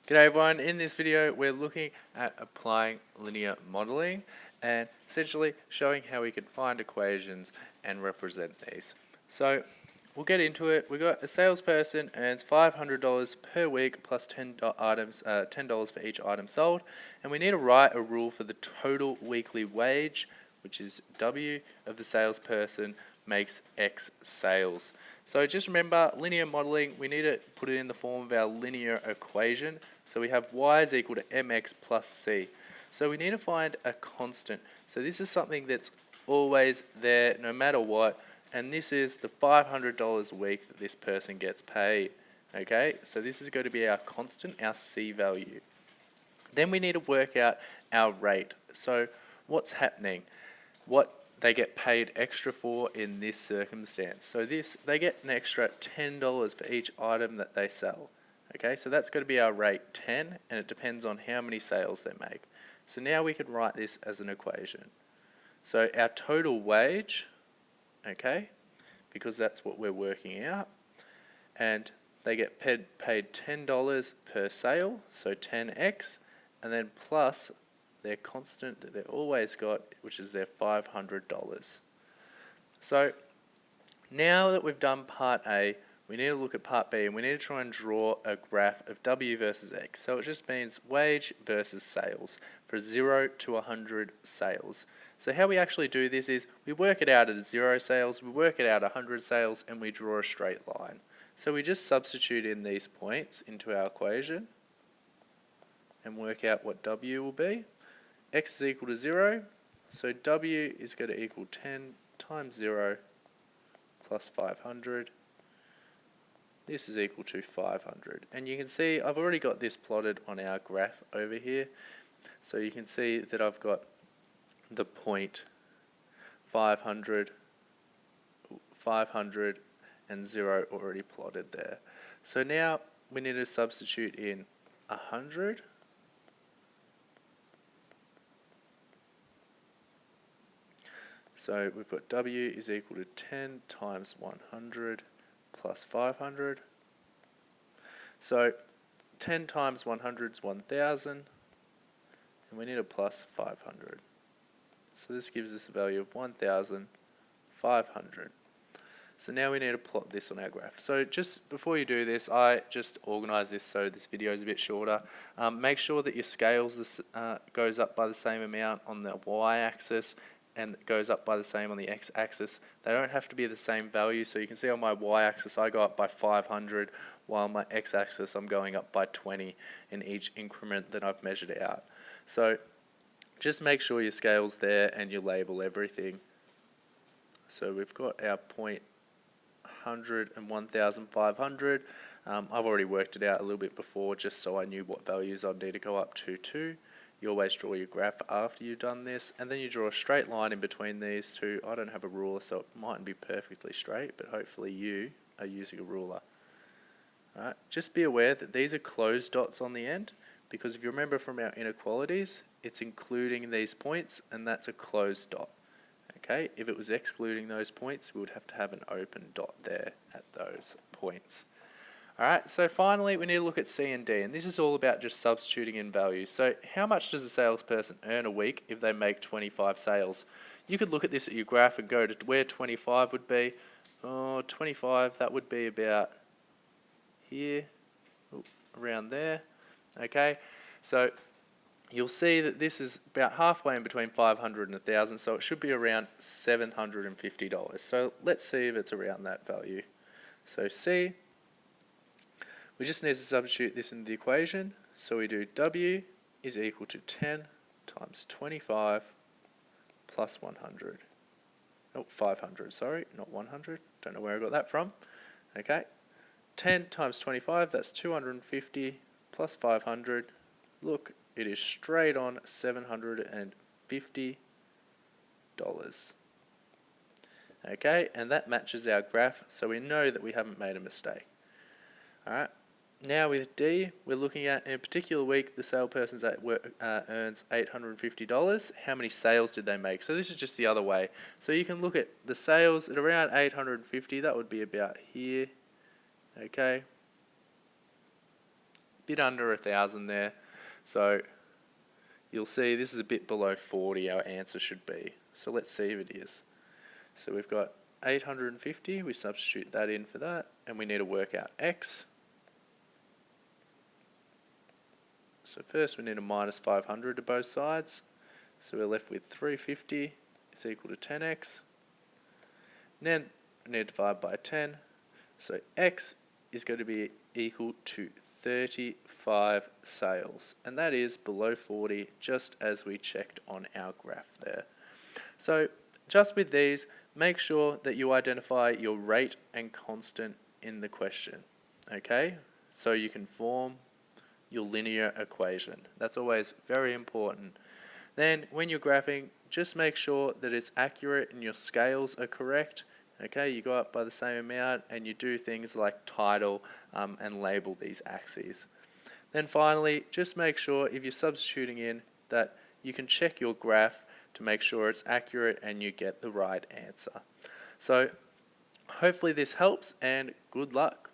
G'day everyone, in this video we're looking at applying linear modelling and essentially showing how we can find equations and represent these. So we'll get into it. We've got a salesperson earns $500 per week plus $10 for each item sold, and we need to write a rule for the total weekly wage, which is W of the salesperson makes X sales. So just remember, linear modelling, we need to put it in the form of our linear equation. So we have y is equal to mx plus c. So we need to find a constant. So this is something that's always there no matter what, and this is the $500 a week that this person gets paid. Okay, so this is going to be our constant, our c value. Then we need to work out our rate. So what's happening? What they get paid extra for in this circumstance. So they get an extra $10 for each item that they sell. Okay, so that's going to be our rate 10, and it depends on how many sales they make. So now we could write this as an equation. So our total wage, okay, because that's what we're working out, and they get paid $10 per sale, so 10x, and then plus their constant that they've always got, which is their $500. So now that we've done part A, we need to look at part B, and we need to try and draw a graph of W versus X. So it just means wage versus sales for 0 to 100 sales. So how we actually do this is we work it out at 0 sales, we work it out at 100 sales, and we draw a straight line. So we just substitute in these points into our equation and work out what W will be. X is equal to 0, so W is going to equal 10 times 0 plus 500. This is equal to 500. And you can see I've already got this plotted on our graph over here. So you can see that I've got the point 500, 500 and 0 already plotted there. So now we need to substitute in 100. So we've got W is equal to 10 times 100 plus 500. So 10 times 100 is 1,000, and we need a plus 500. So this gives us a value of 1,500. So now we need to plot this on our graph. So just before you do this, I just organise this so this video is a bit shorter. Make sure that your scales goes up by the same amount on the y-axis, and it goes up by the same on the x-axis. They don't have to be the same value, so you can see on my y-axis I go up by 500, while on my x-axis I'm going up by 20 in each increment that I've measured out. So just make sure your scale's there and you label everything. So we've got our point 100 and 1,500. I've already worked it out a little bit before just so I knew what values I'd need to go up to. You always draw your graph after you've done this, and then you draw a straight line in between these two. I don't have a ruler, so it mightn't be perfectly straight, but hopefully you are using a ruler. Alright, just be aware that these are closed dots on the end, because if you remember from our inequalities, it's including these points, and that's a closed dot. Okay, if it was excluding those points, we would have to have an open dot there at those points. Alright, so finally we need to look at C and D, and this is all about just substituting in values. So how much does a salesperson earn a week if they make 25 sales? You could look at this at your graph and go to where 25 would be. 25, that would be about here, around there. Okay, so you'll see that this is about halfway in between 500 and 1,000, so it should be around $750. So let's see if it's around that value. So C, we just need to substitute this in the equation. So we do W is equal to 10 times 25 plus 100. Oh, 500, sorry, not 100. Don't know where I got that from. Okay, 10 times 25, that's 250 plus 500. Look, it is straight on $750. Okay, and that matches our graph, so we know that we haven't made a mistake. Alright, now with D, we're looking at, in a particular week, the salesperson earns $850. How many sales did they make? So this is just the other way. So you can look at the sales at around 850, that would be about here. Okay, bit under 1,000 there. So you'll see this is a bit below 40 our answer should be. So let's see if it is. So we've got 850, we substitute that in for that, and we need to work out x. So first we need a minus 500 to both sides. So we're left with 350 is equal to 10x. And then we need to divide by 10. So x is going to be equal to 35 sales. And that is below 40, just as we checked on our graph there. So just with these, make sure that you identify your rate and constant in the question. Okay? So you can form your linear equation. That's always very important. Then when you're graphing, just make sure that it's accurate and your scales are correct. Okay, you go up by the same amount and you do things like title and label these axes. Then finally, just make sure if you're substituting in that you can check your graph to make sure it's accurate and you get the right answer. So hopefully this helps, and good luck.